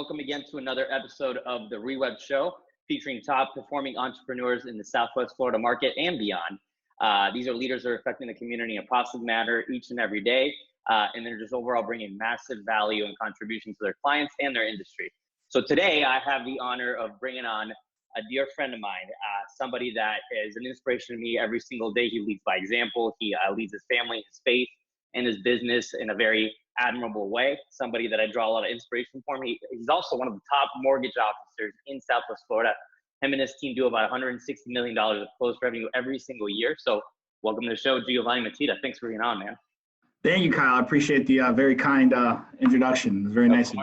welcome again to another episode of the REWeb Show, featuring top performing entrepreneurs in the Southwest Florida market and beyond. These are leaders that are affecting the community in a positive manner each and every day, and they're just overall bringing massive value and contribution to their clients and their industry. So today I have the honor of bringing on a dear friend of mine, somebody that is an inspiration to me every single day. He leads by example. He leads his family, his faith, and his business in a very admirable way. Somebody that I draw a lot of inspiration from. He's also one of the top mortgage officers in Southwest Florida. Him and his team do about $160 million of closed revenue every single year. So welcome to the show, Giovanni Matita. Thanks for being on, man. Thank you, Kyle. I appreciate the very kind introduction. It was very nice.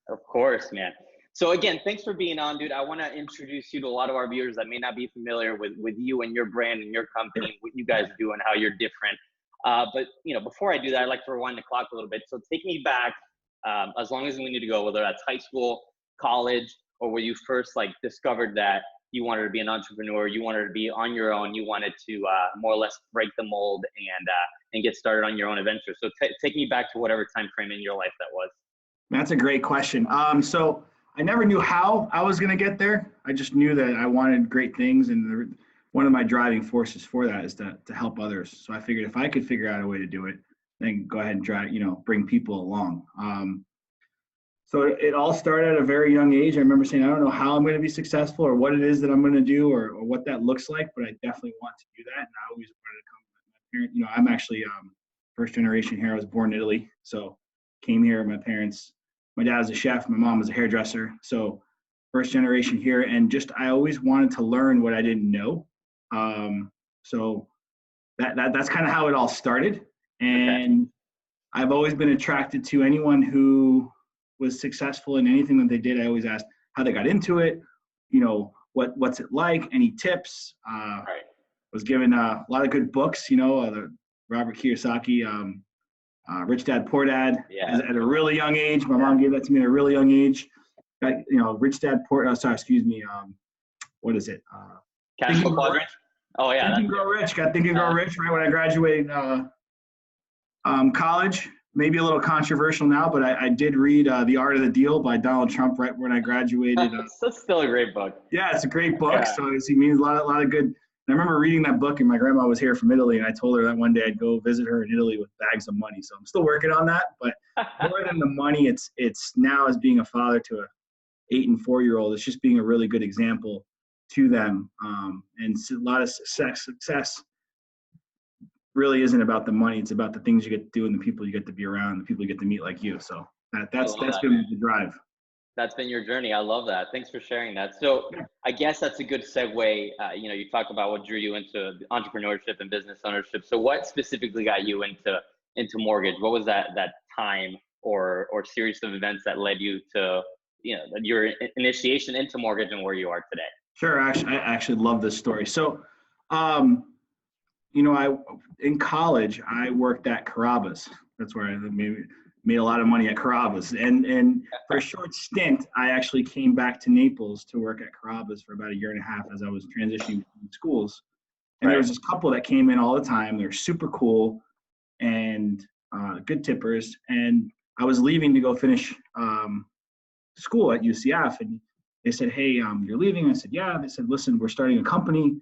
Of course, man. So again, thanks for being on, dude. I want to introduce you to a lot of our viewers that may not be familiar with you and your brand and your company, what you guys do and how you're different. But before I do that, I'd like to rewind the clock a little bit. So take me back as long as we need to go, whether that's high school, college, or where you first discovered that you wanted to be an entrepreneur, you wanted to be on your own, you wanted to more or less break the mold and get started on your own adventure. So take me back to whatever time frame in your life that was. That's a great question. So I never knew how I was going to get there. I just knew that I wanted great things, and one of my driving forces for that is to help others. So I figured if I could figure out a way to do it, then go ahead and try, bring people along. So it all started at a very young age. I remember saying, I don't know how I'm going to be successful or what it is that I'm going to do or what that looks like, but I definitely want to do that. And I always wanted to come with my parents. I'm actually first generation here. I was born in Italy. So came here, my dad was a chef, my mom was a hairdresser. So first generation here. And I always wanted to learn what I didn't know. So that's kind of how it all started. And okay. I've always been attracted to anyone who was successful in anything that they did. I always asked how they got into it, what's it like, any tips. Right. Was given a lot of good books, the Robert Kiyosaki, Rich Dad, Poor Dad, at a really young age. My mom gave that to me at a really young age. Rich Dad, Poor, what is it? Cash Flow Quadrant. Oh yeah. Think and Grow Rich. Got Think and Grow Rich right when I graduated college. Maybe a little controversial now, but I did read The Art of the Deal by Donald Trump right when I graduated. That's still a great book. Yeah, it's a great book. Yeah. So it means a lot of good. I remember reading that book, and my grandma was here from Italy, and I told her that one day I'd go visit her in Italy with bags of money. So I'm still working on that, but more than the money, it's now as being a father to a 8- and 4-year-old. It's just being a really good example to them, and a lot of success really isn't about the money. It's about the things you get to do and the people you get to be around, the people you get to meet like you. So that's been the drive. That's been your journey. I love that. Thanks for sharing that. So I guess that's a good segue. You talk about what drew you into entrepreneurship and business ownership. So what specifically got you into mortgage? What was that time or series of events that led you to your initiation into mortgage and where you are today? Sure. I actually love this story. So in college, I worked at Carrabba's. That's where I made a lot of money at Carrabba's. And for a short stint, I actually came back to Naples to work at Carrabba's for about 1.5 years as I was transitioning between schools. And There was this couple that came in all the time. They're super cool and good tippers. And I was leaving to go finish school at UCF. And they said, hey, you're leaving? I said, yeah. They said, listen, we're starting a company.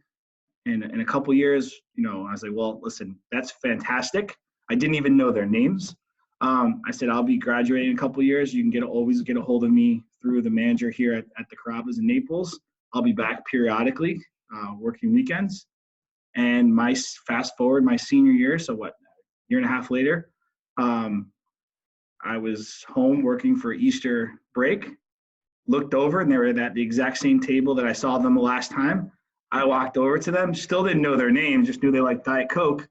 And in a couple years, I was like, well, listen, that's fantastic. I didn't even know their names. I said, I'll be graduating in a couple years. You can always get a hold of me through the manager here at the Carrabba's in Naples. I'll be back periodically, working weekends. And fast forward my senior year, so 1.5 years later, I was home working for Easter break, looked over, and they were at the exact same table that I saw them the last time. I walked over to them, still didn't know their name, just knew they liked Diet Coke.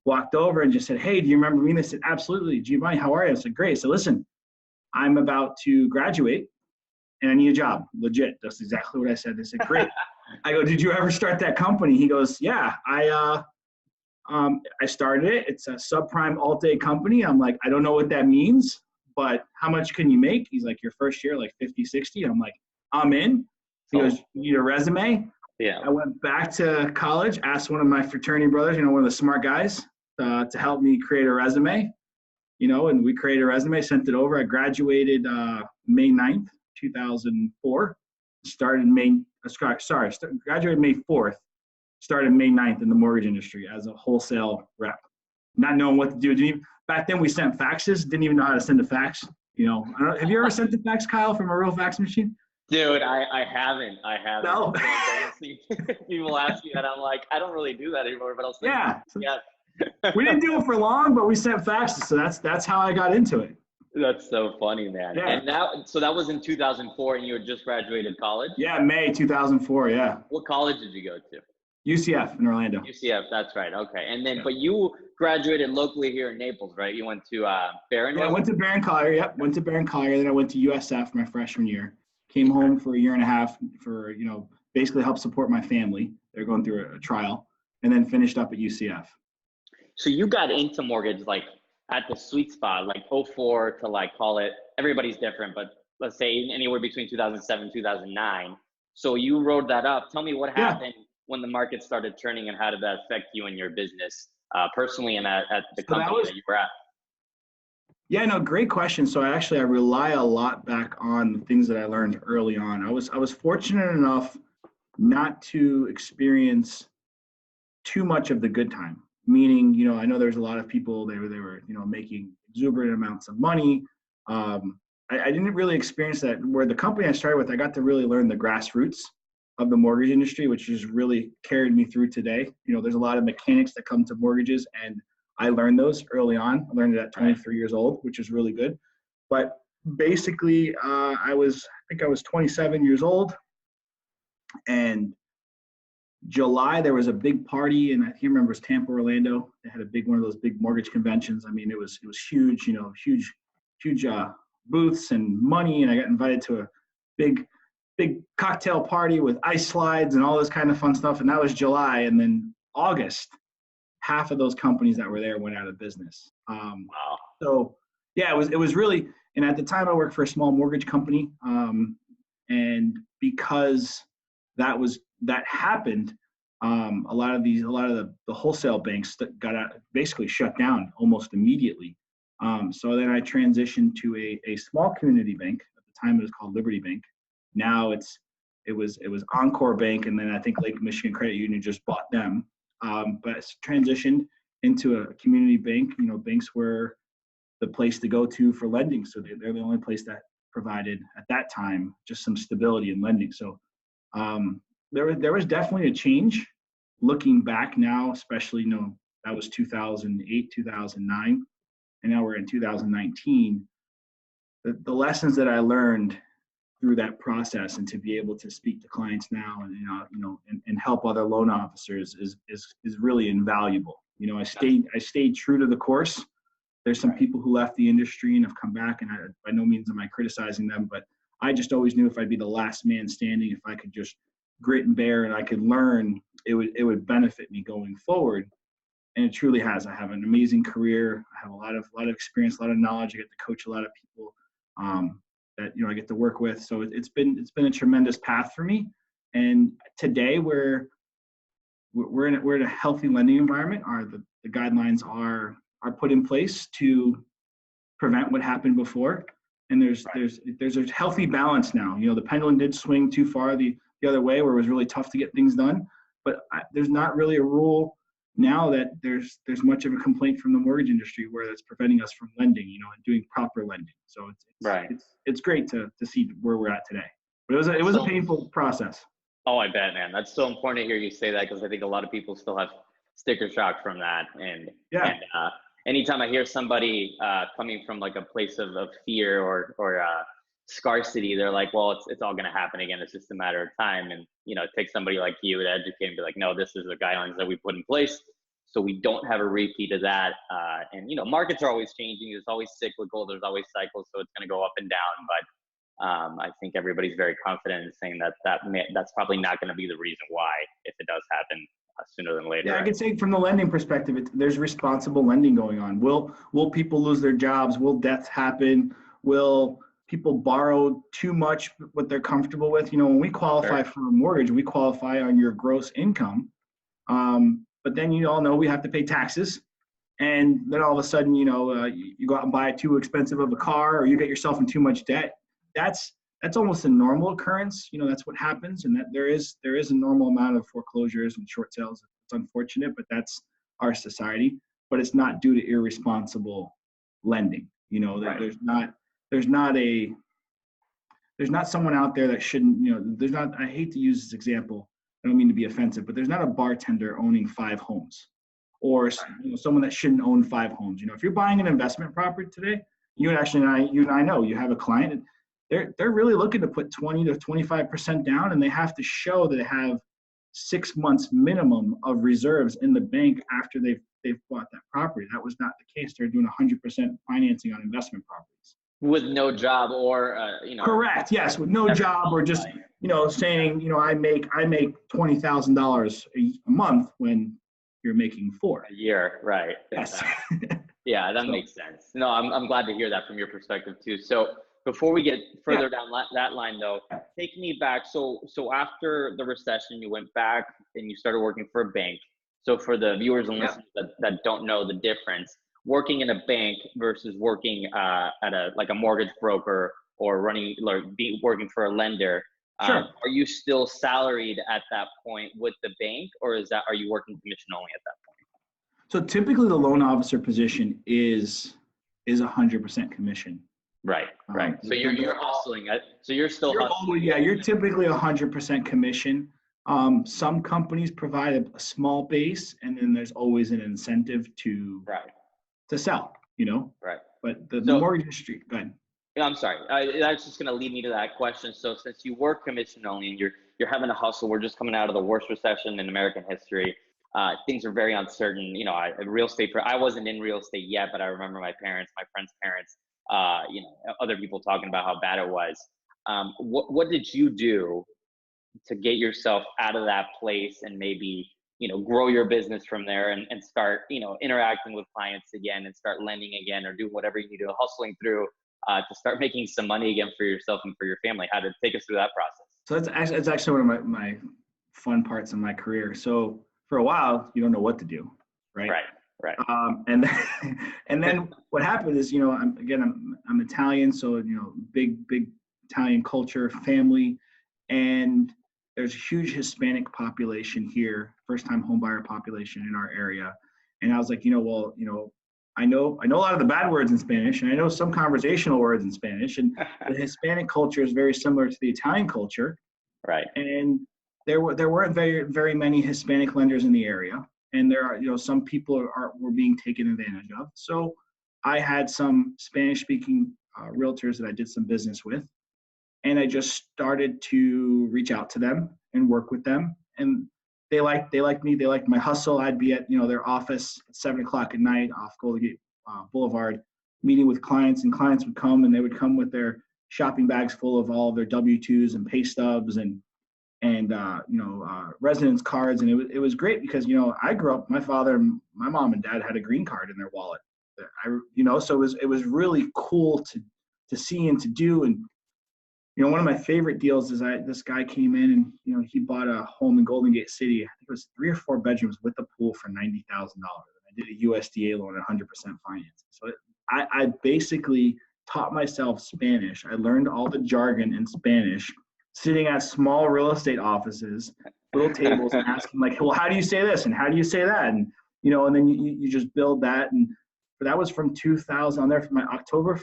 Walked over and just said, hey, do you remember me? And they said, absolutely. Giovanni, how are you? I said, great. So listen, I'm about to graduate and I need a job. Legit. That's exactly what I said. They said, great. I go, did you ever start that company? He goes, yeah, I started it. It's a subprime alt-A company. I'm like, I don't know what that means, but how much can you make? He's like, your first year, like 50, 60. I'm like, I'm in. He goes, you need a resume? Yeah. I went back to college, asked one of my fraternity brothers, one of the smart guys, to help me create a resume, and we created a resume, sent it over. I graduated May 9th, 2004. Graduated May 4th, started May 9th in the mortgage industry as a wholesale rep. Not knowing what to do. Back then we sent faxes, didn't even know how to send a fax. You know, have you ever sent a fax, Kyle, from a real fax machine? Dude, I haven't. No. People ask me that. I'm like, I don't really do that anymore, but I'll say, yeah. We didn't do it for long, but we sent faxes. So that's how I got into it. That's so funny, man. Yeah. And so that was in 2004 and you had just graduated college? Yeah, May 2004, yeah. What college did you go to? UCF in Orlando. UCF, that's right. Okay. And then, but you graduated locally here in Naples, right? You went to Barron? Yeah, I went to Barron Collier. Yep, went to Barron Collier. Then I went to USF my freshman year. Came home for a year and a half for, you know, basically help support my family. They're going through a trial, and then finished up at UCF. So you got into mortgage like at the sweet spot, like 04 to like call it, everybody's different, but let's say anywhere between 2007, 2009. So you rode that up. Tell me what happened when the market started turning and how did that affect you and your business personally and at the company that you were at? Yeah, no, great question. So I rely a lot back on the things that I learned early on. I was fortunate enough not to experience too much of the good time. Meaning, you know, I know there's a lot of people, they were, you know, making exuberant amounts of money. I didn't really experience that. Where the company I started with, I got to really learn the grassroots of the mortgage industry, which has really carried me through today. You know, there's a lot of mechanics that come to mortgages, and I learned those early on. I learned it at 23 years old, which is really good. But basically, I think I was 27 years old, and July there was a big party, and I can't remember, it was Tampa, Orlando. They had one of those big mortgage conventions. I mean, it was huge, you know, huge booths and money, and I got invited to a big cocktail party with ice slides and all this kind of fun stuff. And that was July, and then August, half of those companies that were there went out of business. Wow. So yeah, it was really, and at the time I worked for a small mortgage company, and because that happened, a lot of the wholesale banks that got out, basically shut down almost immediately. So then I transitioned to a small community bank. At the time it was called Liberty Bank. Now it was Encore Bank, and then I think Lake Michigan Credit Union just bought them. But it's transitioned into a community bank. You know, banks were the place to go to for lending. So they're the only place that provided at that time just some stability in lending. So there was definitely a change. Looking back now, especially, you know, that was 2008, 2009, and now we're in 2019. The lessons that I learned through that process, and to be able to speak to clients now and help other loan officers is really invaluable. You know, I stayed true to the course. There's some people who left the industry and have come back, and by no means am I criticizing them, but I just always knew if I'd be the last man standing, if I could just grit and bear and I could learn, it would benefit me going forward. And it truly has. I have an amazing career. I have a lot of experience, a lot of knowledge. I get to coach a lot of people that, you know, I get to work with. So it's been a tremendous path for me. And today we're in a healthy lending environment. The guidelines are put in place to prevent what happened before. And there's a healthy balance now. You know, the pendulum did swing too far the other way, where it was really tough to get things done. But there's not really a rule now that there's much of a complaint from the mortgage industry where that's preventing us from lending, you know, and doing proper lending. So it's great to see where we're at today. But it was a painful process. Oh, I bet, man. That's so important to hear you say that, because I think a lot of people still have sticker shock from that. And anytime I hear somebody coming from like a place of fear or scarcity, they're like, well, it's all going to happen again. It's just a matter of time. And, you know, it takes somebody like you to educate and be like, no, this is the guidelines that we put in place, so we don't have a repeat of that. And, you know, markets are always changing. There's always cyclical. There's always cycles. So it's going to go up and down. But I think everybody's very confident in saying that's probably not going to be the reason why, if it does happen sooner than later. Yeah, I could say from the lending perspective, there's responsible lending going on. Will people lose their jobs? Will deaths happen? Will people borrow too much what they're comfortable with? You know, when we qualify for a mortgage, we qualify on your gross income. But then you all know we have to pay taxes. And then all of a sudden, you know, you go out and buy too expensive of a car, or you get yourself in too much debt. That's that's almost a normal occurrence. You know, that's what happens, and that there is a normal amount of foreclosures and short sales. It's unfortunate, but that's our society. But it's not due to irresponsible lending. You know, Right. there's not someone out there that shouldn't, you know, there's not, I hate to use this example, I don't mean to be offensive, but there's not a bartender owning 5 homes, or you know, someone that shouldn't own 5 homes. You know, if you're buying an investment property today, you and I know you have a client, they're really looking to put 20 to 25% down, and they have to show that they have 6 months minimum of reserves in the bank after they've bought that property. That was not the case. They're doing 100% financing on investment properties. With no job or, you know. Correct. Yes, with no job, or just, you know, saying, you know, I make $20,000 a month when you're making $4 a year. Right. Yes. Yeah, that makes sense. No, I'm glad to hear that from your perspective too. So before we get further down that line though, take me back. So after the recession, you went back and you started working for a bank. So for the viewers and listeners that don't know the difference, working in a bank versus working at a mortgage broker or working for a lender, Sure. Are you still salaried at that point with the bank, or are you working commission only at that point? So typically the loan officer position is 100% commission. Right. So you're hustling. So you're still hustling. Yeah, you're typically 100% commission. Some companies provide a small base, and then there's always an incentive to sell, you know? Right. But the mortgage industry, go ahead. I'm sorry. That's just going to lead me to that question. So since you work commission only and you're having to hustle, we're just coming out of the worst recession in American history. Things are very uncertain. You know, I wasn't in real estate yet, but I remember my friends' parents, you know, other people talking about how bad it was. What did you do to get yourself out of that place and maybe, you know, grow your business from there and start, you know, interacting with clients again and start lending again, or do whatever you need to, hustling through to start making some money again for yourself and for your family? How to take us through that process? So that's actually one of my fun parts of my career. So for a while, you don't know what to do, right? Right. And then what happened is, you know, I'm Italian, so, you know, big Italian culture, family, and there's a huge Hispanic population here, first-time homebuyer population in our area. And I was like, you know, well, you know, I know a lot of the bad words in Spanish, and I know some conversational words in Spanish, and the Hispanic culture is very similar to the Italian culture. Right. And there weren't very many Hispanic lenders in the area, and there are, you know, some people were being taken advantage of. So I had some Spanish-speaking realtors that I did some business with, and I just started to reach out to them and work with them, and they liked me. They liked my hustle. I'd be at, you know, their office at 7:00 at night off Golden Gate Boulevard, meeting with clients, and clients would come, and they would come with their shopping bags full of all of their W-2s and pay stubs and residence cards. And it was great because, you know, I grew up, my father and my mom and dad had a green card in their wallet. So it was really cool to see and to do. And, you know, one of my favorite deals is this guy came in and, you know, he bought a home in Golden Gate City. I think it was 3 or 4 bedrooms with a pool for $90,000. I did a USDA loan at 100% finance. So I basically taught myself Spanish. I learned all the jargon in Spanish, sitting at small real estate offices, little tables, and asking like, well, how do you say this? And how do you say that? And, you know, and then you just build that. And that was from 2000 on there for my October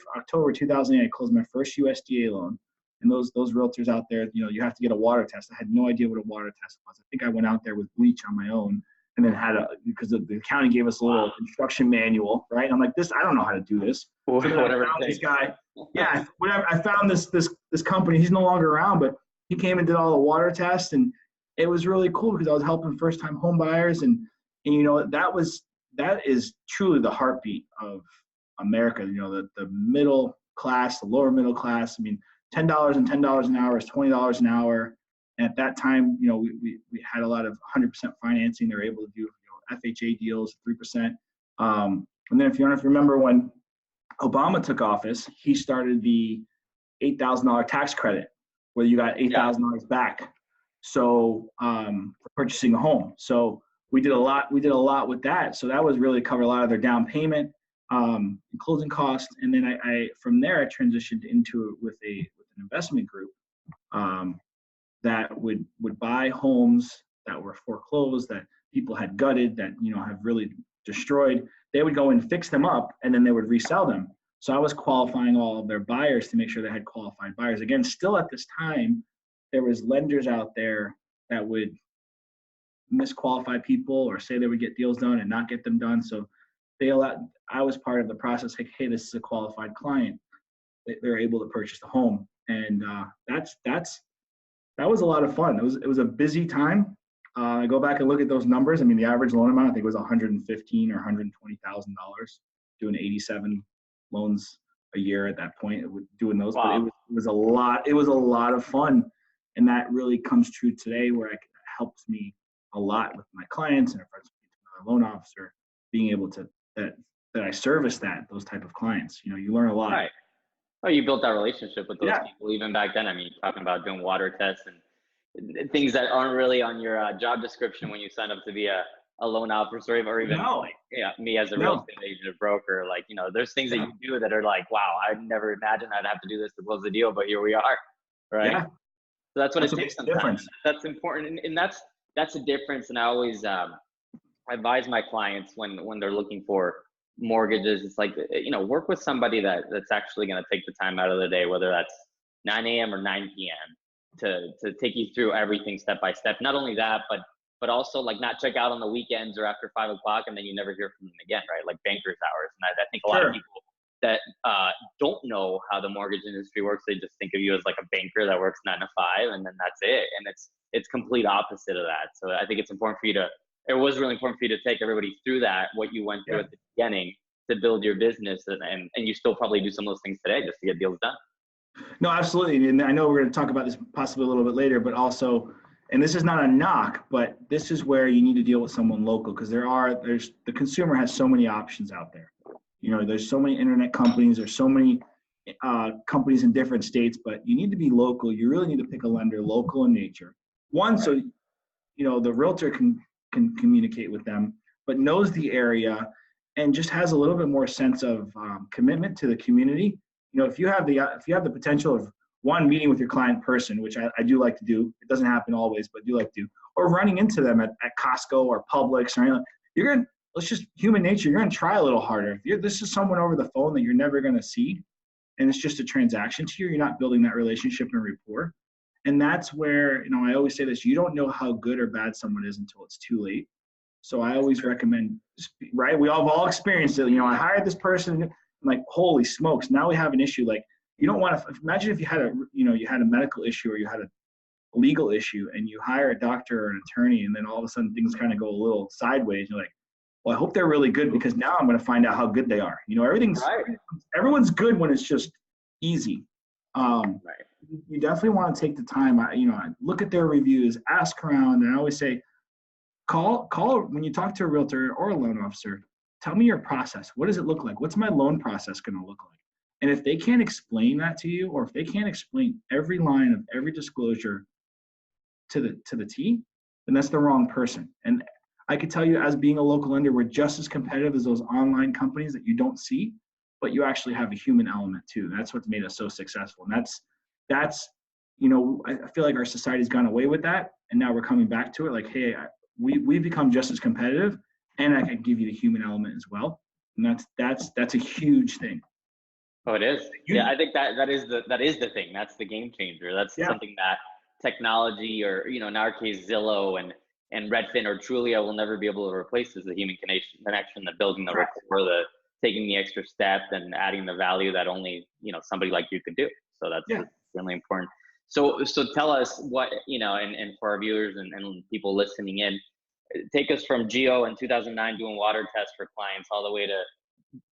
2008, I closed my first USDA loan. And those realtors out there, you know, you have to get a water test. I had no idea what a water test was. I think I went out there with bleach on my own, and then because the county gave us a little instruction manual, right? And I'm like, I don't know how to do this. So whatever. I found this guy, whatever. I found this company. He's no longer around, but he came and did all the water tests, and it was really cool because I was helping first-time home buyers, and you know, that is truly the heartbeat of America. You know, the middle class, the lower middle class. I mean, $10 and $10 an hour is $20 an hour. And at that time, you know, we had a lot of 100% financing. They were able to do, you know, FHA deals, 3%. And then if you don't remember when Obama took office, he started the $8,000 tax credit, where you got $8,000 back. So for purchasing a home. So we did a lot with that. So that was really covered a lot of their down payment, and closing costs. And then I from there I transitioned into it with an investment group. that would buy homes that were foreclosed, that people had gutted, that, you know, have really destroyed. They would go and fix them up, and then they would resell them. So I was qualifying all of their buyers to make sure they had qualified buyers. Again, still at this time, there was lenders out there that would misqualify people or say they would get deals done and not get them done. So I was part of the process. Like, hey, this is a qualified client. They're able to purchase the home, and that was a lot of fun. It was a busy time. I go back and look at those numbers. I mean, the average loan amount I think was $115,000 or $120,000, doing 87 loans a year at that point, doing those. Wow. But it was a lot. It was a lot of fun, and that really comes true today, where it helps me a lot with my clients, and if I'm a loan officer, being able to that I service those type of clients. You know, you learn a lot. Right. Oh, you built that relationship with those Yeah. people even back then. I mean, talking about doing water tests and things that aren't really on your job description when you sign up to be a loan officer, or even like, me as a real estate agent or broker. Like, you know, there's things that you do that are like, wow, I never imagined I'd have to do this to close the deal, but here we are, right? Yeah. So that's what it takes sometimes. That's important, and that's the difference. And I always advise my clients when they're looking for mortgages, it's like, you know, work with somebody that's actually going to take the time out of the day, whether that's 9 a.m. or 9 p.m. to take you through everything step by step. Not only that, but also like not check out on the weekends or after 5 o'clock and then you never hear from them again, right? Like banker's hours. And I think a lot of people that don't know how the mortgage industry works, they just think of you as like a banker that works 9 to 5 and then that's it. And it's complete opposite of that. So I think it's important for you it was really important for you to take everybody through that, what you went through at the beginning to build your business. And you still probably do some of those things today just to get deals done. No, absolutely. And I know we're going to talk about this possibly a little bit later, but also, and this is not a knock, but this is where you need to deal with someone local, because the consumer has so many options out there. You know, there's so many internet companies, there's so many companies in different states, but you need to be local. You really need to pick a lender local in nature. One, so, you know, the realtor can communicate with them, but knows the area and just has a little bit more sense of commitment to the community. You know, if you have the potential of meeting with your client in person, which I do like to do, it doesn't happen always, but I do like to do, or running into them at Costco or Publix or anything, it's just human nature. You're going to try a little harder. If this is someone over the phone that you're never going to see, and it's just a transaction to you, you're not building that relationship and rapport. And that's where, you know, I always say this, you don't know how good or bad someone is until it's too late. So I always recommend, right? We all experienced it. You know, I hired this person, I'm like, holy smokes, now we have an issue. Like, you don't want to imagine if you had a medical issue or you had a legal issue and you hire a doctor or an attorney, and then all of a sudden things kind of go a little sideways. You're like, well, I hope they're really good, because now I'm going to find out how good they are. You know, everyone's good when it's just easy. You definitely want to take the time, look at their reviews, ask around. And I always say, call when you talk to a realtor or a loan officer, tell me your process. What does it look like? What's my loan process going to look like? And if they can't explain that to you, or if they can't explain every line of every disclosure to the T, then that's the wrong person. And I could tell you, as being a local lender, we're just as competitive as those online companies that you don't see, but you actually have a human element too. That's what's made us so successful. And that's, you know, I feel like our society's gone away with that. And now we're coming back to it. Like, hey, we've become just as competitive, and I can give you the human element as well. And that's a huge thing. Oh, it is. Yeah, I think that is the thing. That's the game changer. That's something that technology, or, you know, in our case, Zillow and Redfin or Trulia will never be able to replace, is the human connection, the building the rapport, the taking the extra step and adding the value that only, you know, somebody like you could do. So that's really important. So tell us what, you know, and for our viewers and people listening in, take us from Gio in 2009 doing water tests for clients all the way to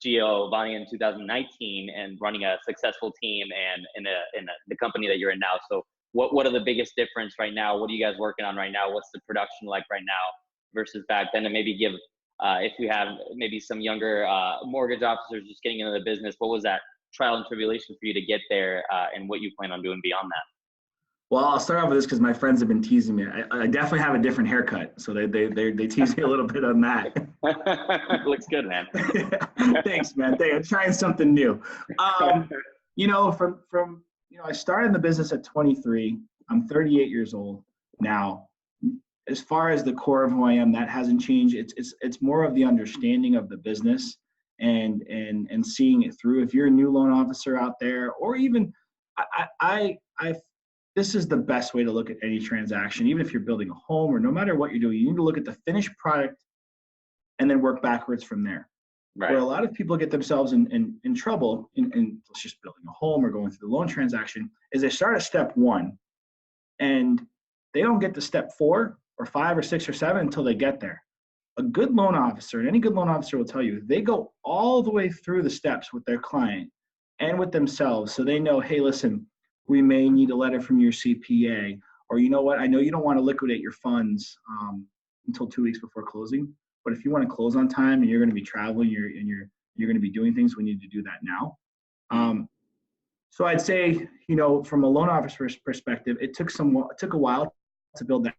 Giovanni in 2019 and running a successful team and in the company that you're in now. So what are the biggest difference right now? What are you guys working on right now? What's the production like right now versus back then? And maybe give, if we have maybe some younger mortgage officers just getting into the business, what was that trial and tribulation for you to get there, and what you plan on doing beyond that? Well, I'll start off with this because my friends have been teasing me. I definitely have a different haircut, so they tease me a little bit on that. Looks good, man. Thanks, man. I'm trying something new. You know, from I started in the business at 23. I'm 38 years old now. As far as the core of who I am, that hasn't changed. It's more of the understanding of the business and seeing it through. If you're a new loan officer out there, or even this is the best way to look at any transaction, even if you're building a home or no matter what you're doing, you need to look at the finished product and then work backwards from there. Right. Where a lot of people get themselves in trouble in just building a home or going through the loan transaction is they start at step 1 and they don't get to step 4 or 5 or 6 or 7 until they get there. A good loan officer, and any good loan officer will tell you, they go all the way through the steps with their client and with themselves. So they know, hey, listen, we may need a letter from your CPA, or you know what, I know you don't want to liquidate your funds until 2 weeks before closing, but if you want to close on time and you're going to be traveling, you're going to be doing things, we need to do that now. So I'd say, from a loan officer's perspective, it took a while to build that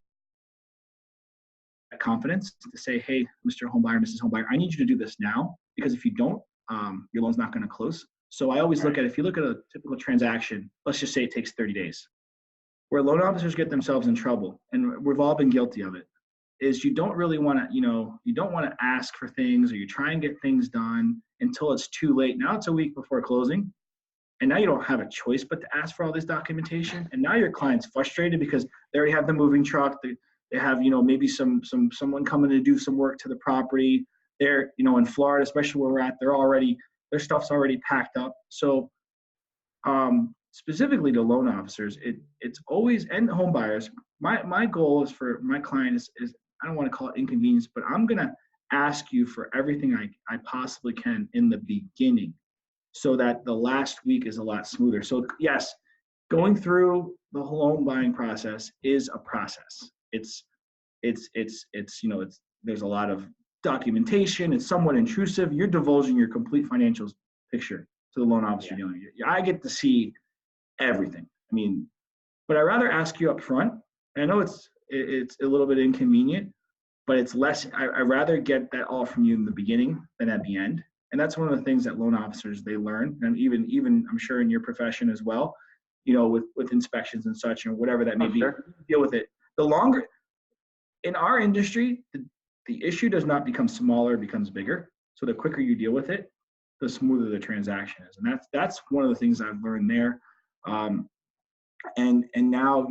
confidence to say, hey, Mr. Homebuyer, Mrs. Homebuyer, I need you to do this now, because if you don't, your loan's not going to close. So I always look at, if you look at a typical transaction, let's just say it takes 30 days. Where loan officers get themselves in trouble, and we've all been guilty of it, is you don't really want to, you don't want to ask for things, or you try and get things done until it's too late. Now it's a week before closing, and now you don't have a choice but to ask for all this documentation. And now your client's frustrated because they already have the moving truck. They have, maybe someone coming to do some work to the property. They're, in Florida, especially where we're at, their stuff's already packed up. So specifically to loan officers, it's always, and home buyers, my goal is for my client is I don't want to call it inconvenience, but I'm going to ask you for everything I possibly can in the beginning so that the last week is a lot smoother. So yes, going through the home buying process is a process. There's a lot of documentation. It's somewhat intrusive. You're divulging your complete financials picture to the loan officer. I get to see everything. But I'd rather ask you up front. I know it's a little bit inconvenient, but it's less. I'd rather get that all from you in the beginning than at the end. And that's one of the things that loan officers, they learn. And even I'm sure in your profession as well, with inspections and such, and whatever that may be, deal with it. The longer in our industry, the issue does not become smaller, it becomes bigger. So the quicker you deal with it, the smoother the transaction is. And that's one of the things I've learned there. And now,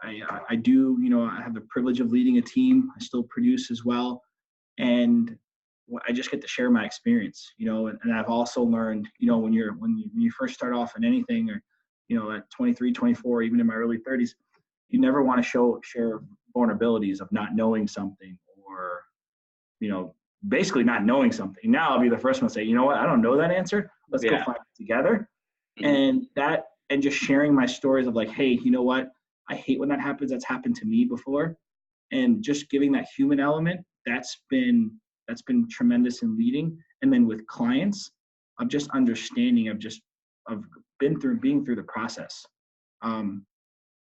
I do, I have the privilege of leading a team. I still produce as well. And I just get to share my experience, and I've also learned, when you first start off in anything, or, at 23, 24, even in my early 30s, you never want to share vulnerabilities of not knowing something, or, basically not knowing something. Now I'll be the first one to say, you know what, I don't know that answer. Let's go find it together. And just sharing my stories of like, hey, you know what, I hate when that happens. That's happened to me before. And just giving that human element, that's been tremendous in leading. And then with clients, of just understanding, of being through the process.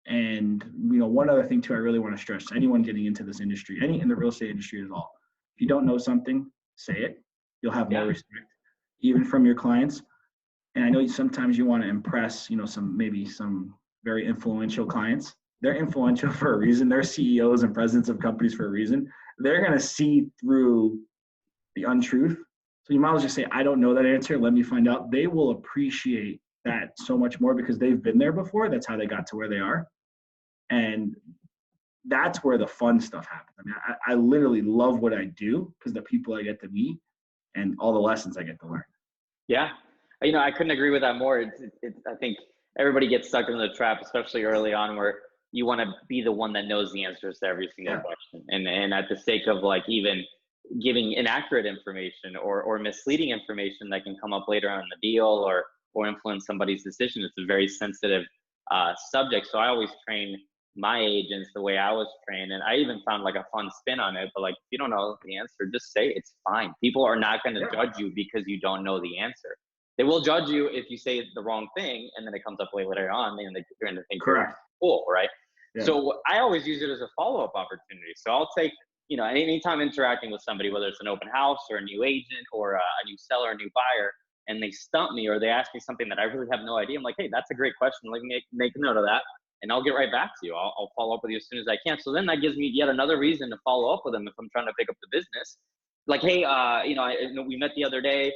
And one other thing too, I really want to stress to anyone getting into this industry, in the real estate industry at all. If you don't know something, say it. You'll have more respect, even from your clients. And I know sometimes you want to impress, some very influential clients. They're influential for a reason. They're CEOs and presidents of companies for a reason. They're going to see through the untruth. So you might as well just say, I don't know that answer. Let me find out. They will appreciate that so much more because they've been there before. That's how they got to where they are. And that's where the fun stuff happens. I literally love what I do because the people I get to meet and all the lessons I get to learn. Yeah. I couldn't agree with that more. I think everybody gets stuck in the trap, especially early on, where you want to be the one that knows the answers to every single question. And at the sake of like even giving inaccurate information or misleading information that can come up later on in the deal or influence somebody's decision, it's a very sensitive subject. So I always train my agents the way I was trained. And I even found like a fun spin on it, but like, if you don't know the answer, just say it. It's fine. People are not going to judge you because you don't know the answer. They will judge you if you say the wrong thing and then it comes up later on and you're going to think you're cool, right? Yeah. So I always use it as a follow-up opportunity. So I'll take, anytime interacting with somebody, whether it's an open house or a new agent or a new seller, a new buyer, and they stump me or they ask me something that I really have no idea, I'm like, hey, that's a great question. Let me make a note of that, and I'll get right back to you. I'll follow up with you as soon as I can. So then that gives me yet another reason to follow up with them if I'm trying to pick up the business. Like, hey, we met the other day.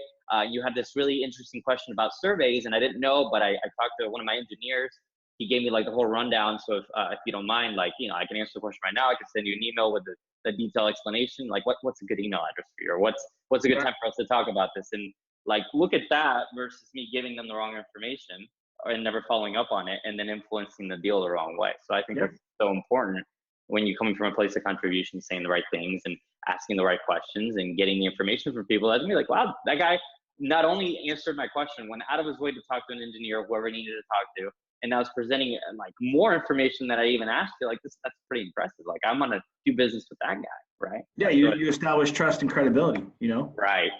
You had this really interesting question about surveys, and I didn't know, but I talked to one of my engineers. He gave me like the whole rundown. So if you don't mind, like, I can answer the question right now. I can send you an email with the detailed explanation. Like, what's a good email address for you, or what's a good time for us to talk about this? And like, look at that versus me giving them the wrong information and never following up on it, and then influencing the deal the wrong way. So I think that's so important when you're coming from a place of contribution, saying the right things and asking the right questions and getting the information from people. That's me like, wow, that guy not only answered my question, went out of his way to talk to an engineer, whoever needed to talk to, and I was presenting like more information than I even asked you. Like, that's pretty impressive. Like, I'm gonna do business with that guy, right? Yeah, you establish trust and credibility, Right.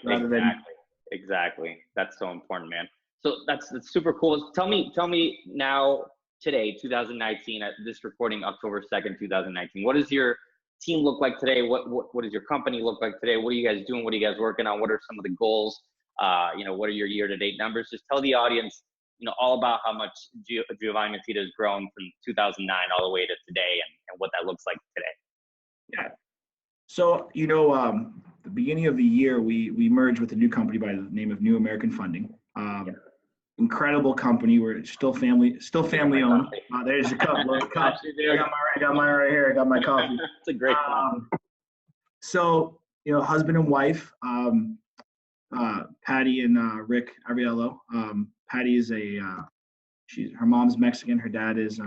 Exactly. That's so important, man. So that's super cool. Tell me now, today, 2019, at this recording, October 2nd, 2019, what does your team look like today? What does your company look like today? What are you guys doing? What are you guys working on? What are some of the goals? What are your year-to-date numbers? Just tell the audience, all about how much Giovanni Matita has grown from 2009 all the way to today, and what that looks like today. Yeah. So, the beginning of the year, we merged with a new company by the name of New American Funding. Incredible company. We're still family owned. There's a cup. I got mine right here. I got my coffee. It's a great coffee. So, husband and wife, Patty and Rick Ariello. Patty is her mom's Mexican, her dad is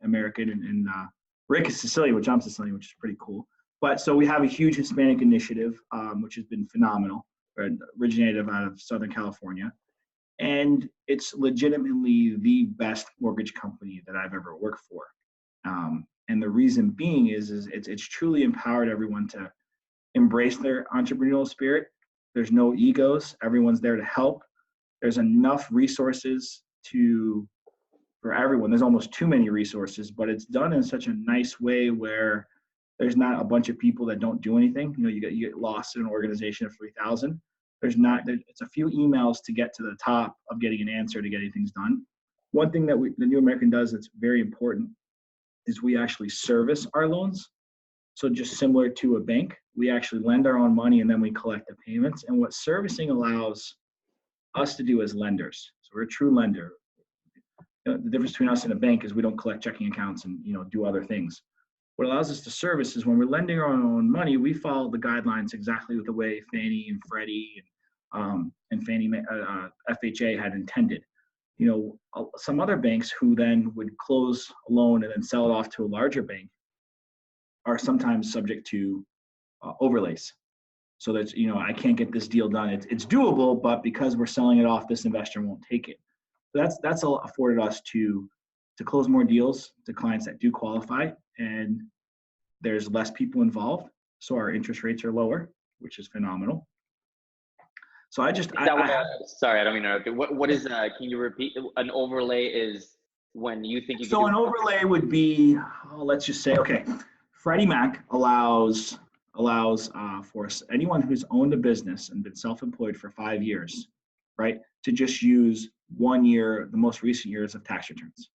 American, and Rick is Sicilian, which I'm Sicilian, which is pretty cool. But so we have a huge Hispanic initiative, which has been phenomenal, originated out of Southern California. And it's legitimately the best mortgage company that I've ever worked for. And the reason being is it's truly empowered everyone to embrace their entrepreneurial spirit. There's no egos. Everyone's there to help. There's enough resources for everyone. There's almost too many resources, but it's done in such a nice way where there's not a bunch of people that don't do anything. You get lost in an organization of 3,000. It's a few emails to get to the top of getting an answer to getting things done. One thing that the New American does that's very important is we actually service our loans. So just similar to a bank, we actually lend our own money and then we collect the payments. And what servicing allows us to do as lenders, so we're a true lender. The difference between us and a bank is we don't collect checking accounts and do other things. What allows us to service is when we're lending our own money, we follow the guidelines exactly the way Fannie and Freddie and Fannie FHA had intended. Some other banks who then would close a loan and then sell it off to a larger bank are sometimes subject to overlays. So that's, I can't get this deal done. It's doable, but because we're selling it off, this investor won't take it. So that's afforded us to close more deals to clients that do qualify, and there's less people involved. So our interest rates are lower, which is phenomenal. So sorry, I don't mean to interrupt. What is, can you repeat? An overlay is when you think you can. So an overlay would be, let's just say, okay, Freddie Mac allows for anyone who's owned a business and been self-employed for 5 years, right, to just use 1 year, the most recent years of tax returns.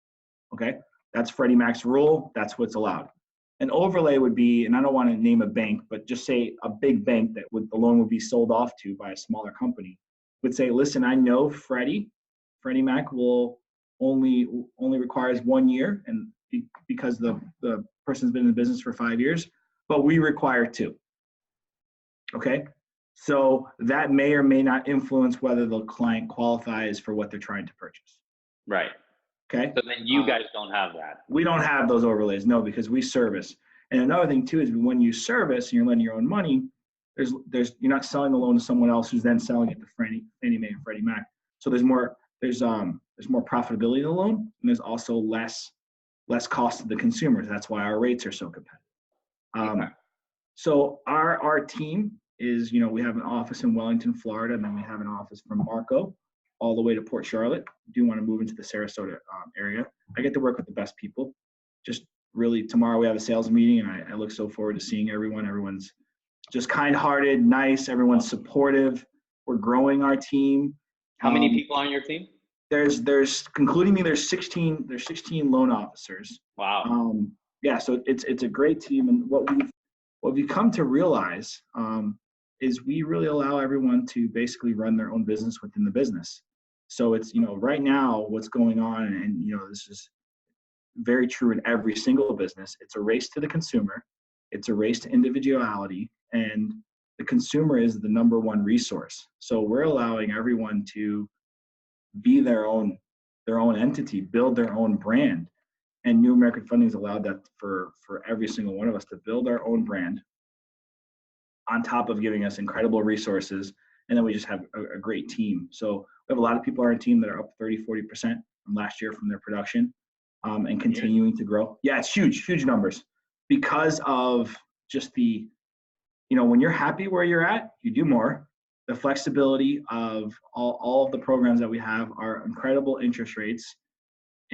Okay, that's Freddie Mac's rule. That's what's allowed. An overlay would be, and I don't want to name a bank, but just say a big bank that the loan would be sold off to by a smaller company, would say, listen, I know Freddie Mac will only requires 1 year, and because the person's been in the business for 5 years, but we require 2. Okay, so that may or may not influence whether the client qualifies for what they're trying to purchase. Right. Okay. So then you guys don't have that. We don't have those overlays, no, because we service. And another thing too is when you service and you're lending your own money, you're not selling the loan to someone else who's then selling it to Fannie Mae and Freddie Mac. So there's more profitability in the loan, and there's also less cost to the consumers. That's why our rates are so competitive. So our team is, we have an office in Wellington, Florida, and then we have an office from Marco all the way to Port Charlotte. Do want to move into the Sarasota area. I get to work with the best people. Just really, tomorrow we have a sales meeting, and I look so forward to seeing everyone. Everyone's just kind-hearted, nice. Everyone's supportive. We're growing our team. How many people on your team? There's including me, there's 16 loan officers. Wow. Yeah, so it's a great team, and what we've come to realize is we really allow everyone to basically run their own business within the business. So it's, right now what's going on, and this is very true in every single business. It's a race to the consumer. It's a race to individuality, and the consumer is the number one resource. So we're allowing everyone to be their own entity, build their own brand. And New American Funding has allowed that for every single one of us to build our own brand on top of giving us incredible resources. And then we just have a great team. So we have a lot of people on our team that are up 30, 40% from last year from their production, and continuing to grow. Yeah, it's huge numbers because of just when you're happy where you're at, you do more. The flexibility of all of the programs that we have, are incredible interest rates,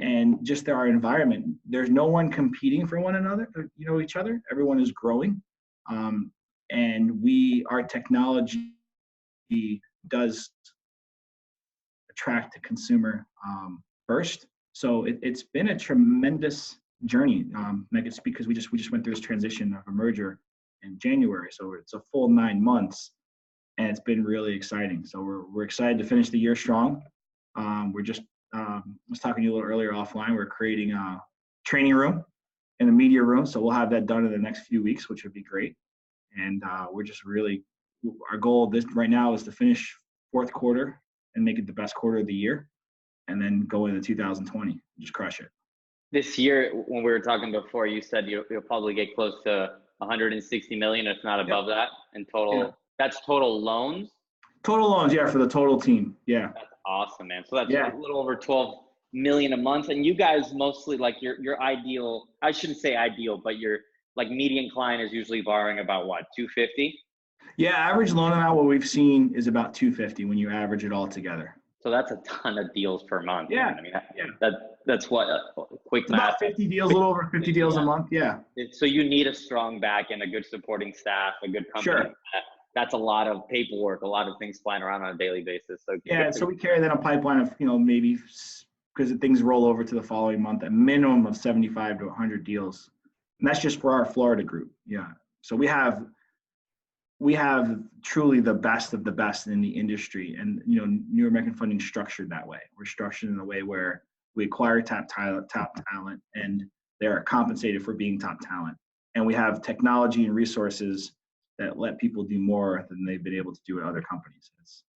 and just our environment. There's no one competing for one another, each other. Everyone is growing. And our technology does attract the consumer first. So it's been a tremendous journey. It's because we just went through this transition of a merger in January. So it's a full 9 months, and it's been really exciting. So we're excited to finish the year strong. We're just, I was talking to you a little earlier offline, we're creating a training room and a media room. So we'll have that done in the next few weeks, which would be great. And we're just really, our goal right now is to finish fourth quarter and make it the best quarter of the year, and then go into 2020, just crush it. This year, when we were talking before, you said you'll probably get close to 160 million, if not above that, in total. Yeah. That's total loans? Total loans, yeah, for the total team, yeah. That's awesome, man. So that's a little over 12 million a month. And you guys mostly, like, your ideal, I shouldn't say ideal, but your like median client is usually borrowing about what, 250? Yeah, average loan amount, what we've seen is about 250 when you average it all together. So that's a ton of deals per month. Yeah. I mean, that's what, quick it's math. About 50 deals, a little over 50 deals a month, yeah. So you need a strong back and a good supporting staff, a good company. Sure. That's a lot of paperwork, a lot of things flying around on a daily basis. So so we carry that a pipeline of, maybe, because things roll over to the following month, a minimum of 75 to 100 deals. And that's just for our Florida group. Yeah. So we have truly the best of the best in the industry. And, New American Funding structured that way. We're structured in a way where we acquire top talent, and they're compensated for being top talent. And we have technology and resources that let people do more than they've been able to do at other companies.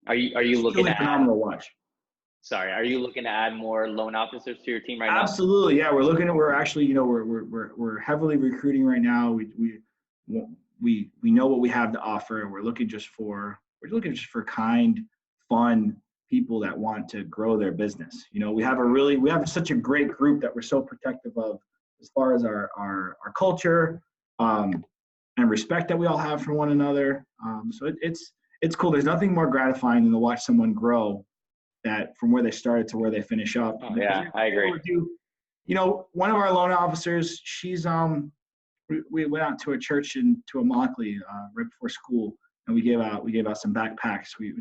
Are you looking at phenomenal watch? Sorry, are you looking to add more loan officers to your team right now? Absolutely, yeah. We're actually, we're heavily recruiting right now. We know what we have to offer, and we're looking just for kind, fun people that want to grow their business. We have such a great group that we're so protective of as far as our culture, and respect that we all have for one another. So it's cool. There's nothing more gratifying than to watch someone grow, that from where they started to where they finish up. Oh, yeah, I agree. One of our loan officers, she's we went out to a church to Immokalee right before school, and we gave out some backpacks. We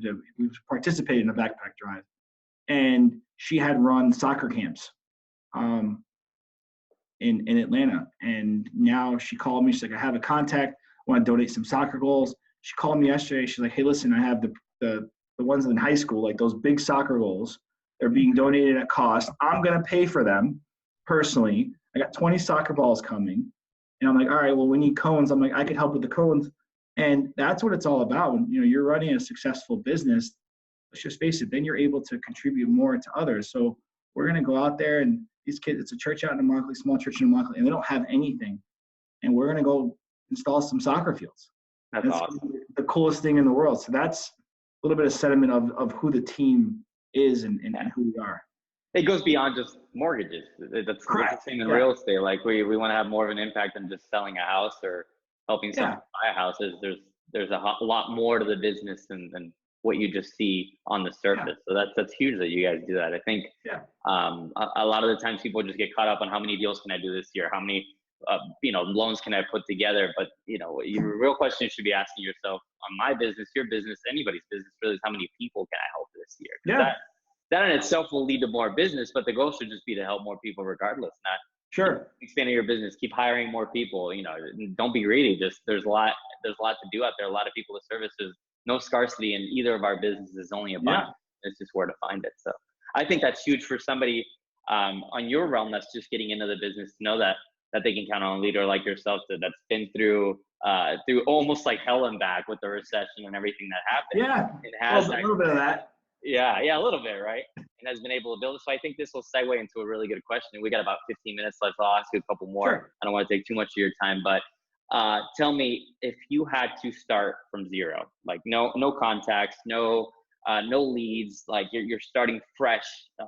participated in a backpack drive, and she had run soccer camps in Atlanta. And now she called me. She's like, I have a contact. I want to donate some soccer goals. She called me yesterday. She's like, hey, listen, I have the ones in high school, like those big soccer goals. They're being donated at cost. I'm going to pay for them personally. I got 20 soccer balls coming. And I'm like, all right, well, we need cones. I'm like, I could help with the cones. And that's what it's all about. When you're running a successful business, let's just face it, then you're able to contribute more to others. So we're going to go out there, and these kids, it's a church out in Immokalee, small church in Immokalee, and they don't have anything. And we're going to go install some soccer fields. That's awesome. The coolest thing in the world. So that's a little bit of sentiment of who the team is and who we are. It goes beyond just mortgages. That's the same in real estate. Like we want to have more of an impact than just selling a house or helping someone buy a house. There's a lot more to the business than what you just see on the surface. So that's huge that you guys do that. I think a lot of the times people just get caught up on how many deals can I do this year, how many loans can I put together. But your real question you should be asking yourself, on my business, your business, anybody's business, really, is how many people can I help this this year. Yeah. That in itself will lead to more business, but the goal should just be to help more people regardless, not Sure. expanding your business, keep hiring more people, you know, don't be greedy. Just there's a lot to do out there, a lot of people to service. There's no scarcity in either of our businesses, only abundance. Yeah. It's just where to find it. So I think that's huge for somebody on your realm that's just getting into the business to know that they can count on a leader like yourself that's been through almost like hell and back with the recession and everything that happened. Yeah, it has a little bit of that. Yeah, a little bit, right? And has been able to build it. So I think this will segue into a really good question. We got about 15 minutes left. I'll ask you a couple more. Sure. I don't want to take too much of your time, but tell me, if you had to start from zero, like no contacts, no leads, like you're starting fresh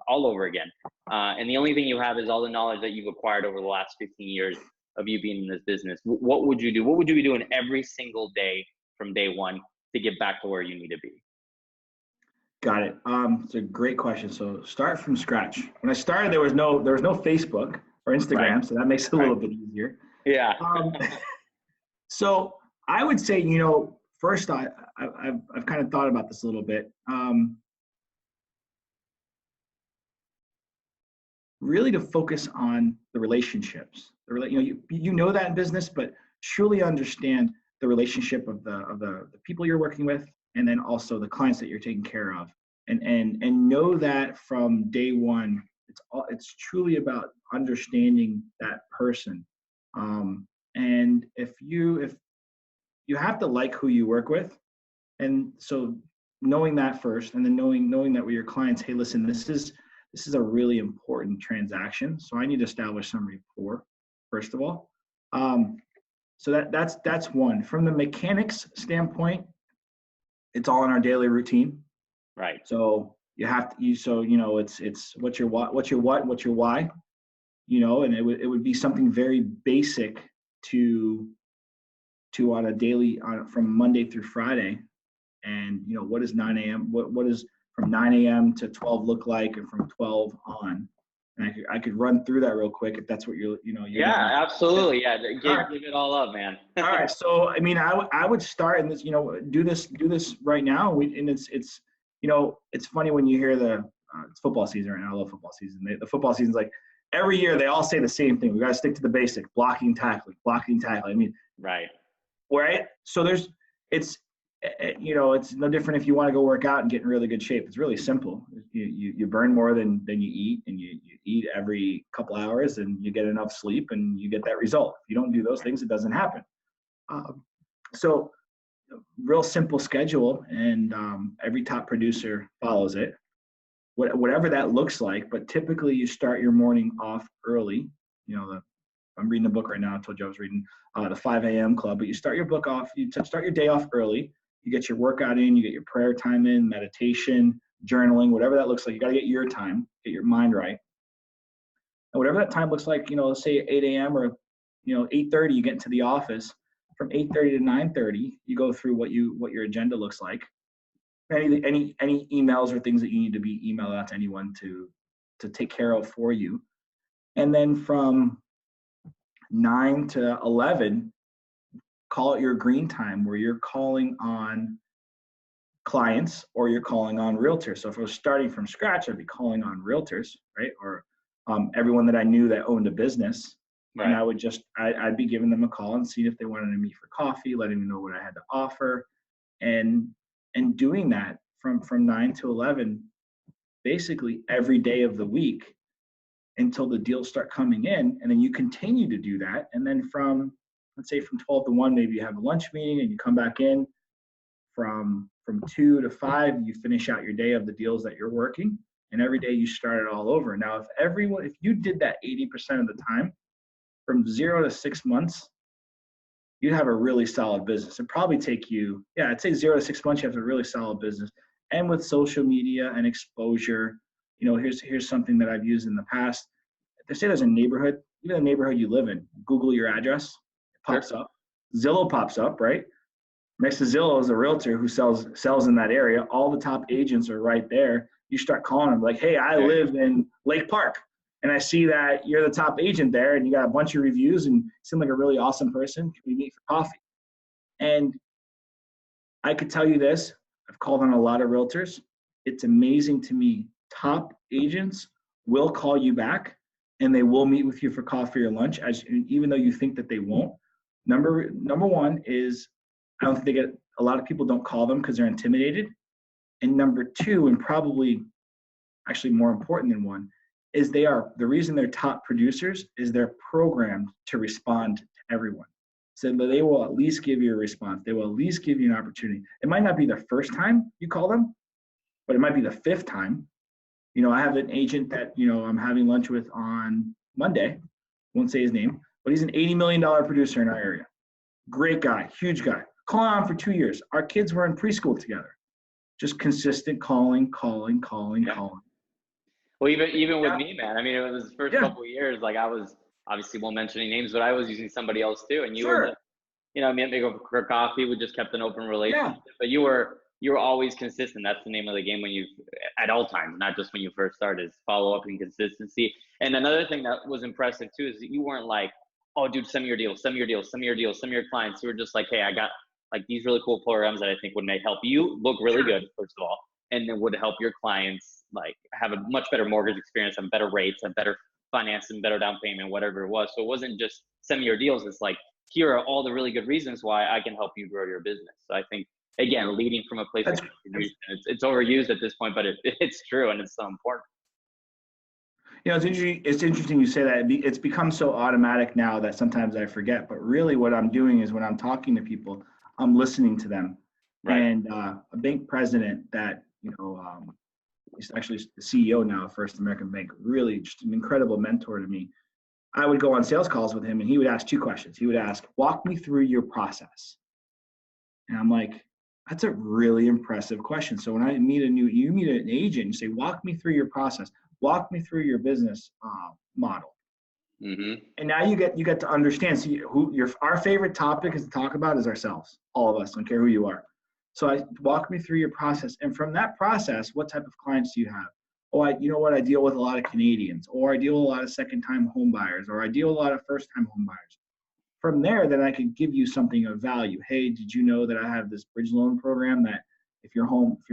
all over again. And the only thing you have is all the knowledge that you've acquired over the last 15 years of you being in this business. What would you do? What would you be doing every single day from day one to get back to where you need to be? Got it. It's a great question. So start from scratch. When I started, there was no Facebook or Instagram, right. So that makes it a little bit easier. Yeah. So I would say, you know, first I've kind of thought about this a little bit. Really to focus on the relationships. You know that in business, but truly understand the relationship of the people you're working with, and then also the clients that you're taking care of, and know that from day one, it's truly about understanding that person. And if you have to like who you work with, and so knowing that first, and then knowing that with your clients, hey, listen, this is a really important transaction, so I need to establish some rapport first of all. So that's one. From the mechanics standpoint, it's all in our daily routine. Right. So you have to, it's what's your what, what's your why, and it would be something very basic to on a daily, from Monday through Friday. And, what is 9 a.m.? What is from 9 a.m. to 12 look like, and from 12 on? And I could run through that real quick if that's what you're Yeah, absolutely. Yeah. Give it all up, man. All right. So, I mean, I would start in this, do this right now. And it's funny when you hear it's football season right now. I love football season. The football season's like every year they all say the same thing. We got to stick to the basic, blocking, tackling. I mean, right. So it's no different if you want to go work out and get in really good shape. It's really simple. You burn more than you eat, and you eat every couple hours, and you get enough sleep, and you get that result. If you don't do those things, it doesn't happen. So real simple schedule, and every top producer follows it, whatever that looks like. But typically you start your morning off early. I'm reading a book right now. I told you I was reading the 5 a.m. Club, but you start your book off, you start your day off early. You get your workout in, you get your prayer time in, meditation, journaling, whatever that looks like. You got to get your time, get your mind right. And whatever that time looks like, let's say 8 a.m. or, 8:30, you get into the office. From 8:30 to 9:30, you go through what your agenda looks like. Any emails or things that you need to be emailed out to anyone to take care of for you. And then from 9 to 11, call it your green time, where you're calling on clients or you're calling on realtors. So if I was starting from scratch, I'd be calling on realtors, right? Or everyone that I knew that owned a business. Right. And I would I'd be giving them a call and seeing if they wanted to meet for coffee, letting them know what I had to offer, and doing that from 9 to 11, basically every day of the week until the deals start coming in. And then you continue to do that. And then let's say from 12 to 1, maybe you have a lunch meeting and you come back in. From 2 to 5, you finish out your day of the deals that you're working, and every day you start it all over. Now, if you did that 80% of the time, from 0 to 6 months, you'd have a really solid business. It'd probably take you, I'd say 0 to 6 months, you have a really solid business. And with social media and exposure, here's something that I've used in the past. They say there's a neighborhood, even the neighborhood you live in, Google your address, it pops up. Zillow pops up, right? Next to Zillow is a realtor who sells in that area. All the top agents are right there. You start calling them like, hey, I live in Lake Park, and I see that you're the top agent there, and you got a bunch of reviews and seem like a really awesome person. Can we meet for coffee? And I could tell you this, I've called on a lot of realtors. it's amazing to me. Top agents will call you back and they will meet with you for coffee or lunch, even though you think that they won't. Number one is, I don't think they get, a lot of people don't call them because they're intimidated. And number two, and probably actually more important than one, is the reason they're top producers is they're programmed to respond to everyone. So they will at least give you a response. They will at least give you an opportunity. It might not be the first time you call them, but it might be the fifth time. I have an agent that, I'm having lunch with on Monday. Won't say his name, but he's an $80 million producer in our area. Great guy, huge guy. Calling on for 2 years. Our kids were in preschool together. Just consistent calling. Well, even with me, man. I mean, it was the first couple of years. Like I was, obviously won't mention any names, but I was using somebody else too. And you were, me and go for coffee. We just kept an open relationship. Yeah. But you were always consistent. That's the name of the game at all times, not just when you first started. Is follow up and consistency. And another thing that was impressive too is that you weren't like, oh, dude, send me your deals, send me your deals, send me your deals, send me your clients. You were just like, hey, I got like these really cool programs that I think would help you look really good, first of all, and then would help your clients like have a much better mortgage experience, have better rates, have better financing, better down payment, whatever it was. So it wasn't just send me your deals. It's like, here are all the really good reasons why I can help you grow your business. So I think, again, leading from a place of contribution, it's overused at this point, but it's true and it's so important. It's interesting you say that. It's become so automatic now that sometimes I forget, but really what I'm doing is when I'm talking to people, I'm listening to them. Right. And a bank president that, he's actually the CEO now of First American Bank, really just an incredible mentor to me. I would go on sales calls with him and he would ask 2 questions. He would ask, walk me through your process. And I'm like, that's a really impressive question. So when you meet an agent, you say, walk me through your process, walk me through your business model. Mm-hmm. And now you get to understand. So our favorite topic is to talk about is ourselves, all of us, don't care who you are. So I walk me through your process. And from that process, what type of clients do you have? Oh, I deal with a lot of Canadians, or I deal with a lot of second-time home buyers, or I deal with a lot of first-time home buyers. From there, then I could give you something of value. Hey, did you know that I have this bridge loan program that if your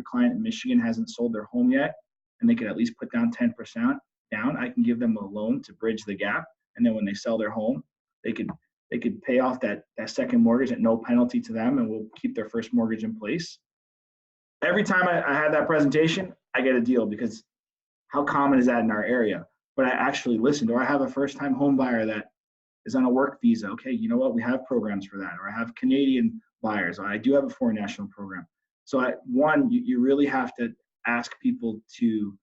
client in Michigan hasn't sold their home yet, and they could at least put down 10% down, I can give them a loan to bridge the gap. And then when they sell their home, they could pay off that second mortgage at no penalty to them, and we'll keep their first mortgage in place. Every time I have that presentation, I get a deal, because how common is that in our area? But I actually listened. Or I have a first-time home buyer that is on a work visa. Okay, you know what? We have programs for that. Or I have Canadian buyers. Or I do have a foreign national program. So you really have to ask people to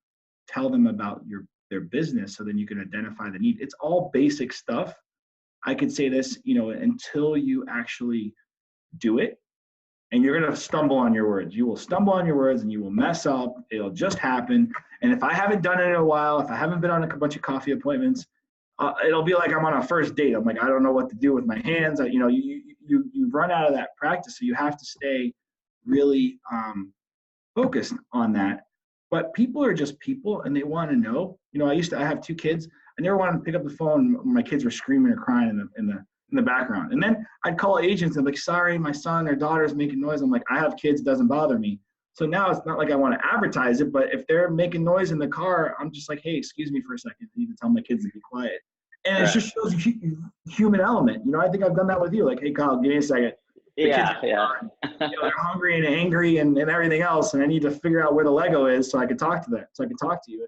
tell them about their business, so then you can identify the need. It's all basic stuff. I could say this, until you actually do it, and you're going to stumble on your words. You will stumble on your words and you will mess up. It'll just happen. And if I haven't done it in a while, if I haven't been on a bunch of coffee appointments, it'll be like I'm on a first date. I'm like, I don't know what to do with my hands. You run out of that practice. So you have to stay really focused on that. But people are just people, and they want to know. I have 2 kids. I never wanted to pick up the phone when my kids were screaming or crying in the background. And then I'd call agents and be like, sorry, my son or daughter is making noise. I'm like, I have kids, it doesn't bother me. So now it's not like I want to advertise it, but if they're making noise in the car, I'm just like, hey, excuse me for a second. I need to tell my kids to be quiet. And It just shows human element. I think I've done that with you. Like, hey, Kyle, give me a second. Yeah. They're hungry and angry and everything else, and I need to figure out where the Lego is so I can talk to them, so I can talk to you.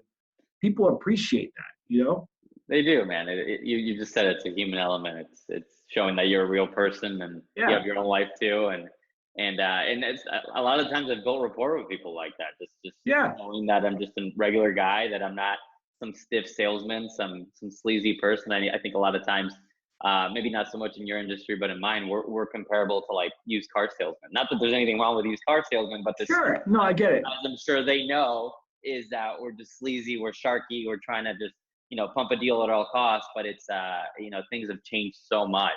People appreciate that, They do, man. You just said it's a human element. It's showing that you're a real person, and you have your own life too, and it's a lot of times I've built rapport with people like that. Just knowing that I'm just a regular guy, that I'm not some stiff salesman, some sleazy person. I think a lot of times, maybe not so much in your industry, but in mine, we're comparable to like used car salesmen. Not that there's anything wrong with used car salesmen, but I get it. As I'm sure they know, is that we're just sleazy, we're sharky, we're trying to just pump a deal at all costs. But it's things have changed so much,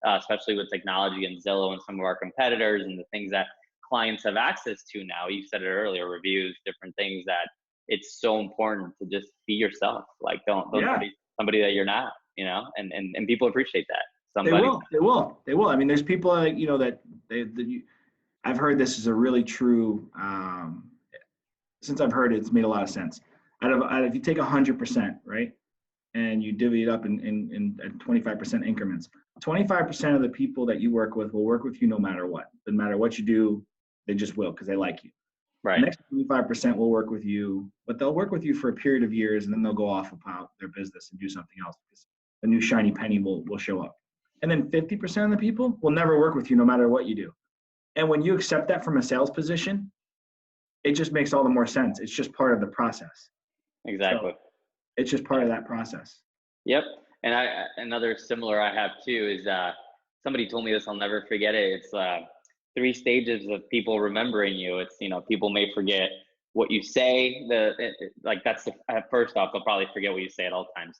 especially with technology and Zillow and some of our competitors and the things that clients have access to now. You said it earlier, reviews, different things, that it's so important to just be yourself. Like don't be somebody that you're not, and people appreciate that. They will. I mean, there's people that I've heard this is a really true since I've heard it, it's made a lot of sense. If you take 100%, right, and you divvy it up in 25% increments, 25% of the people that you work with will work with you no matter what. No matter what you do, they just will because they like you. Right. The next 25% will work with you, but they'll work with you for a period of years, and then they'll go off about their business and do something else because a new shiny penny will show up. And then 50% of the people will never work with you no matter what you do. And when you accept that from a sales position, it just makes all the more sense. It's just part of the process. Exactly. So it's just part of that process. Yep. And another similar I have too is somebody told me this, I'll never forget it. It's 3 stages of people remembering you. It's, people may forget what you say. That's first off, they'll probably forget what you say at all times.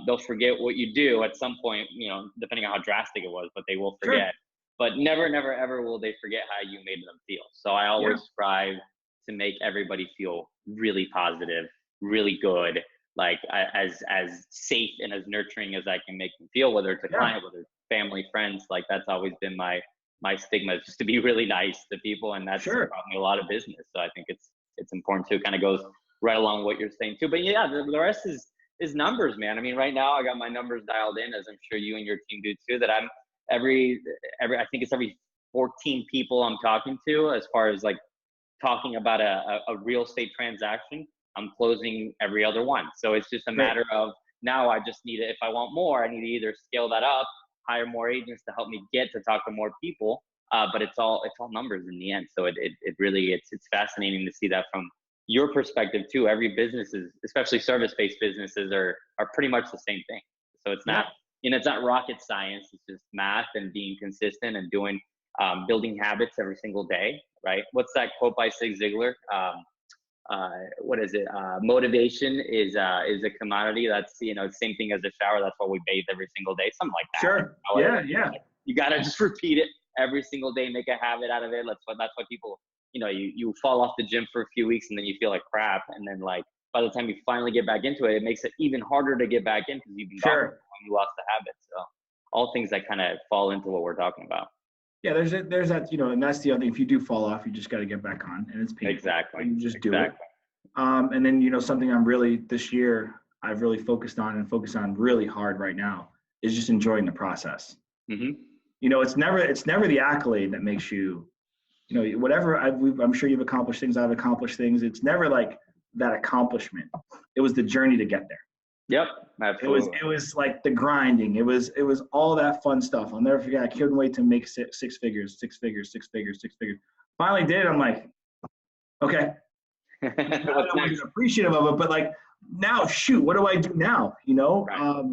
They'll forget what you do at some point, depending on how drastic it was, but they will forget. Sure. But never, never, ever will they forget how you made them feel. So I always strive to make everybody feel really positive, really good, like as safe and as nurturing as I can make them feel, whether it's a client, whether it's family, friends. Like that's always been my stigma, just to be really nice to people, and that's brought me a lot of business. So I think it's important too. Kind of goes right along what you're saying too. But yeah, the rest is numbers, man. I mean, right now I got my numbers dialed in, as I'm sure you and your team do too. That I'm I think it's every 14 people I'm talking to, as far as like talking about a real estate transaction, I'm closing every other one. So it's just a matter of now I just need to, if I want more, I need to either scale that up, hire more agents to help me get to talk to more people. But it's all numbers in the end. So it really, it's fascinating to see that from your perspective too. Every business is, especially service-based businesses, are pretty much the same thing. So it's not, it's not rocket science. It's just math and being consistent and doing, building habits every single day, right? What's that quote by Zig Ziglar? What is it? Motivation is a commodity. That's, same thing as a shower. That's why we bathe every single day. Something like that. Sure. Yeah. You got to just repeat it every single day, make a habit out of it. That's why people, you fall off the gym for a few weeks and then you feel like crap. And then like, by the time you finally get back into it, it makes it even harder to get back in because you've been gone when you lost the habit. So all things that kind of fall into what we're talking about. Yeah, there's that, and that's the other thing. If you do fall off, you just got to get back on, and it's painful. Exactly. You just do it. And then, something I'm really, this year, I've really focused on really hard right now is just enjoying the process. Mm-hmm. It's never the accolade that makes you, whatever I'm sure you've accomplished things, I've accomplished things. It's never like that accomplishment. It was the journey to get there. Yep, absolutely. It was like the grinding. It was all that fun stuff. I'll never forget. I couldn't wait to make six figures. Finally did it. I'm like, okay. I was appreciative of it, but like now, shoot, what do I do now? Right.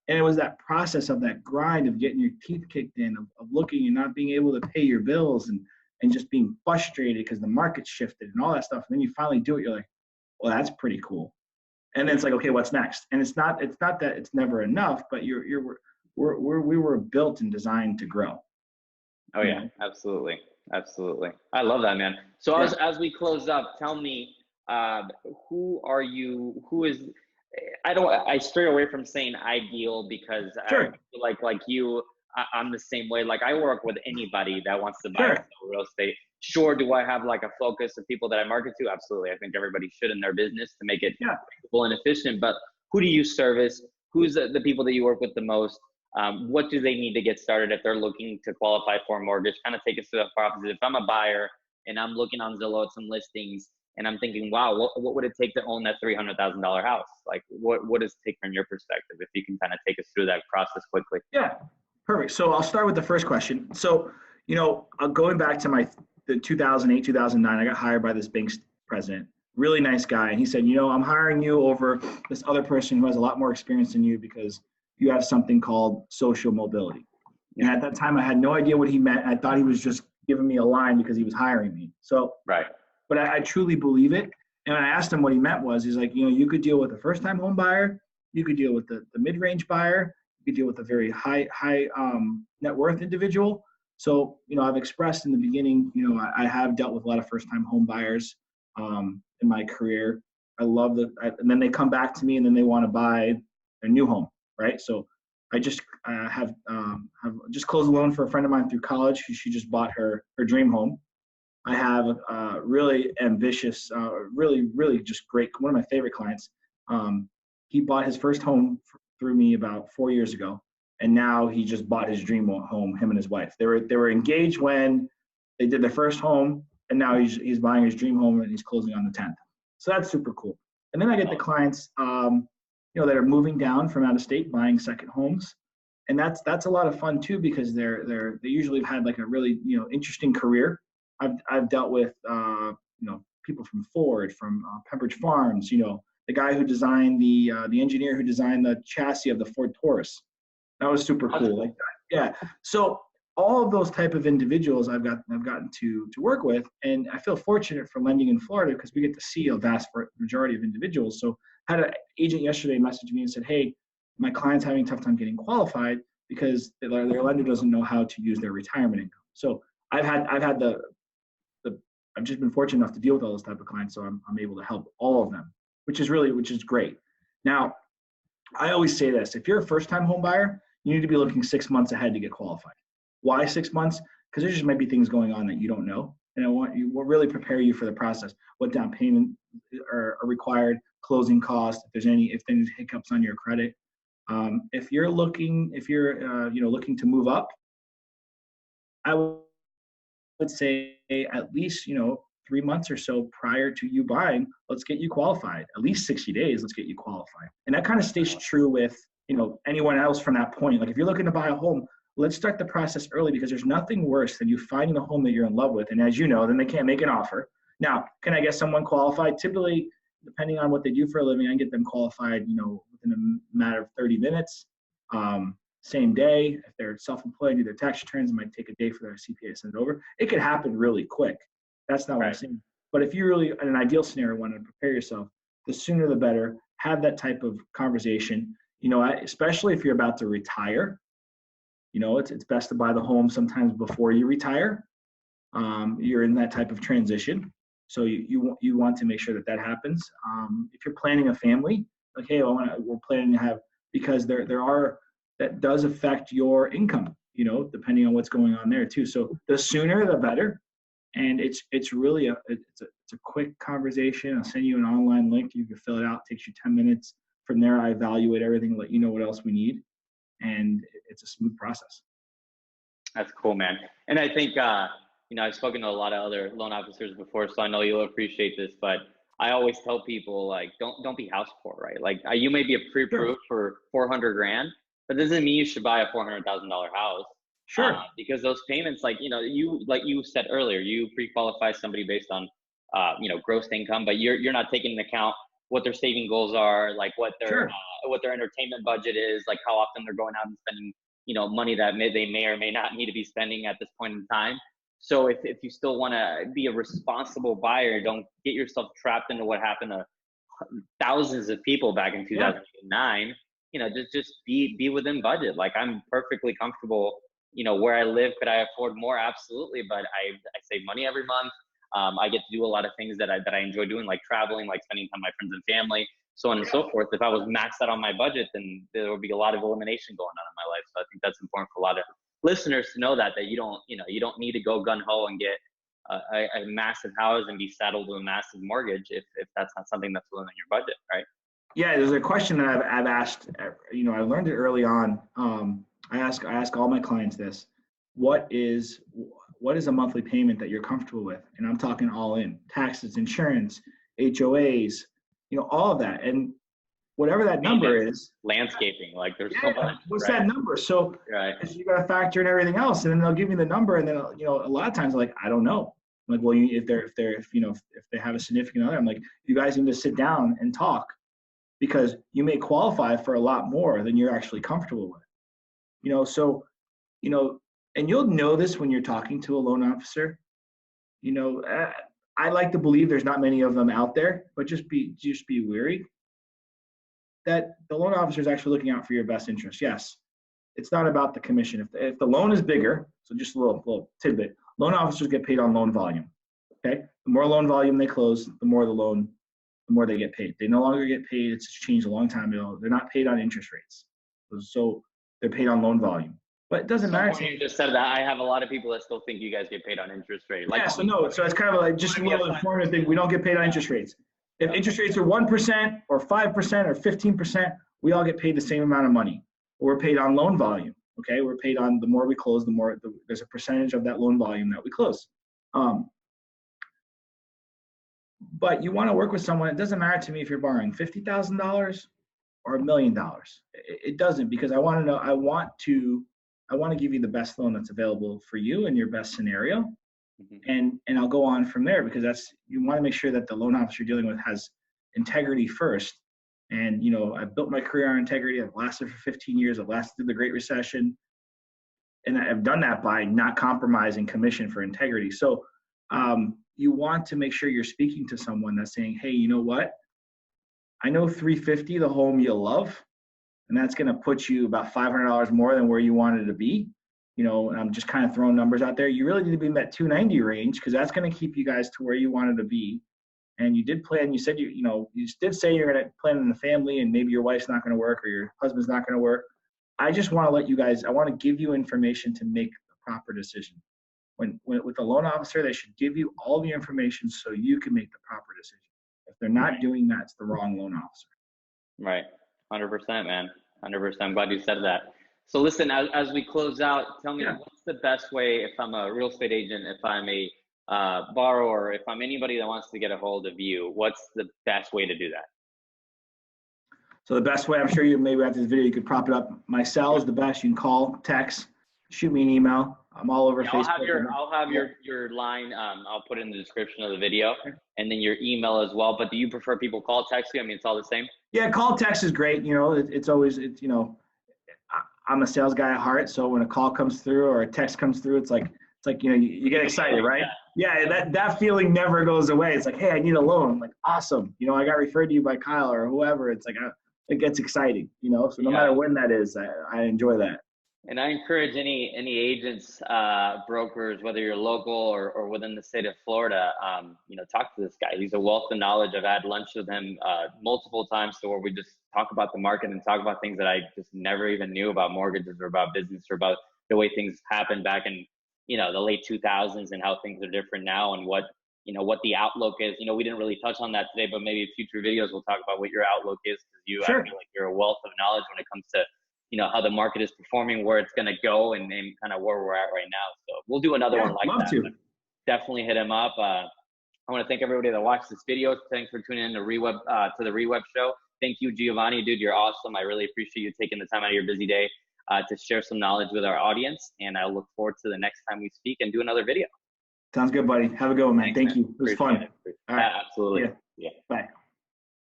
And it was that process of that grind of getting your teeth kicked in, of looking and not being able to pay your bills and just being frustrated because the market shifted and all that stuff. And then you finally do it. You're like, well, that's pretty cool. And then it's like, okay, what's next? And it's not that it's never enough, but we were built and designed to grow. Oh yeah, absolutely. I love that, man. So as we close up, tell me, who are you? Who is? I stray away from saying ideal because I feel like you, I'm the same way. Like I work with anybody that wants to buy or sell real estate. Sure, do I have like a focus of people that I market to? Absolutely. I think everybody should in their business to make it profitable and efficient. But who do you service? Who's the people that you work with the most? What do they need to get started if they're looking to qualify for a mortgage? Kind of take us through that process. If I'm a buyer and I'm looking on Zillow at some listings and I'm thinking, wow, what would it take to own that $300,000 house? Like what does it take from your perspective? If you can kind of take us through that process quickly. Yeah, perfect. So I'll start with the first question. So, going back to the 2008, 2009, I got hired by this bank's president, really nice guy. And he said, I'm hiring you over this other person who has a lot more experience than you because you have something called social mobility. And at that time, I had no idea what he meant. I thought he was just giving me a line because he was hiring me. So, but I truly believe it. And when I asked him what he meant he's like, you could deal with a first-time home buyer. You could deal with the mid-range buyer. You could deal with a very high net worth individual. So, I've expressed in the beginning, I have dealt with a lot of first-time home buyers in my career. I love and then they come back to me and then they want to buy a new home, right? So I just have just closed a loan for a friend of mine through college. She just bought her dream home. I have really ambitious, really just great, one of my favorite clients. He bought his first home through me about 4 years ago, and now he just bought his dream home, him and his wife. They were engaged when they did their first home, and now he's buying his dream home and he's closing on the 10th. So that's super cool. And then I get the clients, that are moving down from out of state, buying second homes. And that's a lot of fun too, because they usually have had like a really, interesting career. I've dealt with, people from Ford, from Pembridge Farms, the guy who designed the engineer who designed the chassis of the Ford Taurus. That was super cool. Like that. Yeah. So all of those type of individuals I've gotten to work with, and I feel fortunate for lending in Florida because we get to see a vast majority of individuals. So I had an agent yesterday message me and said, "Hey, my client's having a tough time getting qualified because their lender doesn't know how to use their retirement income." So I've just been fortunate enough to deal with all those type of clients, so I'm able to help all of them, which is great. Now, I always say this: if you're a first-time home buyer, you need to be looking 6 months ahead to get qualified. Why 6 months? Because there just might be things going on that you don't know, and we'll really prepare you for the process. What down payment are required, closing costs, if there's hiccups on your credit. If you're looking to move up, I would say at least 3 months or so prior to you buying, let's get you qualified. At least 60 days, let's get you qualified. And that kind of stays true with anyone else from that point. Like if you're looking to buy a home, let's start the process early, because there's nothing worse than you finding a home that you're in love with, and as you know, then they can't make an offer. Now, can I get someone qualified? Typically, depending on what they do for a living, I get them qualified, within a matter of 30 minutes. Same day. If they're self-employed, do their tax returns, it might take a day for their CPA to send it over. It could happen really quick. That's not what I'm saying. But if you really, in an ideal scenario, want to prepare yourself, the sooner the better. Have that type of conversation. Especially if you're about to retire. It's best to buy the home sometimes before you retire. You're in that type of transition. So you want to make sure that happens. If you're planning a family, like, hey, we're planning to have, because that does affect your income, depending on what's going on there too. So the sooner the better. And it's really a quick conversation. I'll send you an online link. You can fill it out. It takes you 10 minutes. From there, I evaluate everything, let you know what else we need. And it's a smooth process. That's cool, man. And I think, I've spoken to a lot of other loan officers before, so I know you'll appreciate this, but I always tell people, like, don't be house poor, right? Like you may be pre-approved for 400 grand, but that doesn't mean you should buy a $400,000 house. Sure. Because those payments, like you said earlier, you pre-qualify somebody based on, gross income, but you're not taking into account what their saving goals are, like what their entertainment budget is, like how often they're going out and spending, money that they may or may not need to be spending at this point in time. So if you still want to be a responsible buyer, don't get yourself trapped into what happened to thousands of people back in 2009. Just be within budget. Like I'm perfectly comfortable, where I live. Could I afford more? Absolutely. But I save money every month. I get to do a lot of things that I enjoy doing, like traveling, like spending time with my friends and family, so on and so forth. If I was maxed out on my budget, then there would be a lot of elimination going on in my life. So I think that's important for a lot of listeners to know that you don't need to go gun ho and get a massive house and be saddled with a massive mortgage if that's not something that's within your budget, right? Yeah, there's a question that I've asked. I learned it early on. I ask all my clients this: what is a monthly payment that you're comfortable with? And I'm talking all in: taxes, insurance, HOAs, all of that. And whatever that number is, landscaping, like there's so much. What's that number? So you got to factor in everything else, and then they'll give me the number, and then a lot of times like, I don't know. I'm like, well, if they have a significant other, I'm like, you guys need to sit down and talk, because you may qualify for a lot more than you're actually comfortable with. And you'll know this when you're talking to a loan officer. I like to believe there's not many of them out there, but just be wary that the loan officer is actually looking out for your best interest. Yes, it's not about the commission. If the loan is bigger, so just a little tidbit, loan officers get paid on loan volume. Okay, the more loan volume they close, the more they get paid. They no longer get paid. It's changed a long time ago. They're not paid on interest rates, so they're paid on loan volume. But it doesn't matter to You me. just said that. I have a lot of people that still think you guys get paid on interest rate. Yeah, so no, so it's kind of like just a little informative thing. We don't get paid on interest rates. If interest rates are 1% or 5% or 15%, we all get paid the same amount of money. We're paid on loan volume. Okay, we're paid on the more we close, the more there's a percentage of that loan volume that we close. But you want to work with someone. It doesn't matter to me if you're borrowing $50,000 or $1 million. It doesn't, because I want to know. I want to give you the best loan that's available for you in your best scenario, and I'll go on from there, because you want to make sure that the loan officer you're dealing with has integrity first. And I've built my career on integrity. I've lasted for 15 years. I've lasted through the Great Recession, and I've done that by not compromising commission for integrity. So you want to make sure you're speaking to someone that's saying, hey, you know what? I know 350, the home you love, and that's going to put you about $500 more than where you wanted to be. And I'm just kind of throwing numbers out there. You really need to be in that 290 range, because that's going to keep you guys to where you wanted to be. And you did plan. You said you did say you're going to plan in the family, and maybe your wife's not going to work or your husband's not going to work. I just want to let you guys. I want to give you information to make the proper decision. When with the loan officer, they should give you all the information so you can make the proper decision. If they're not doing that, it's the wrong loan officer. Right. 100%, man. 100%. I'm glad you said that. So listen, as we close out, tell me what's the best way, if I'm a real estate agent, if I'm a borrower, if I'm anybody that wants to get a hold of you, what's the best way to do that? So the best way, I'm sure you maybe after this video, you could prop it up. My cell is the best. You can call, text, shoot me an email. I'm all over Facebook. I'll have your line. I'll put it in the description of the video, and then your email as well. But do you prefer people call, text you? I mean, it's all the same. Yeah, call, text is great. It's always I'm a sales guy at heart, so when a call comes through or a text comes through, it's like you get excited, right? Yeah, that feeling never goes away. It's like, hey, I need a loan. I'm like, awesome. I got referred to you by Kyle or whoever. It's like it gets exciting. So no matter when that is, I enjoy that. And I encourage any agents, brokers, whether you're local or within the state of Florida, talk to this guy. He's a wealth of knowledge. I've had lunch with him multiple times to where we just talk about the market and talk about things that I just never even knew about mortgages or about business or about the way things happened back in, the late 2000s and how things are different now and what the outlook is. We didn't really touch on that today, but maybe in future videos we'll talk about what your outlook is, because I feel like you're a wealth of knowledge when it comes to how the market is performing, where it's going to go, and kind of where we're at right now. So we'll do another one like that. Definitely hit him up. I want to thank everybody that watched this video. Thanks for tuning in to the REWeb Show. Thank you, Giovanni. Dude, you're awesome. I really appreciate you taking the time out of your busy day to share some knowledge with our audience. And I look forward to the next time we speak and do another video. Sounds good, buddy. Have a good one, man. Thank you. It was fun. All right. Absolutely. Yeah.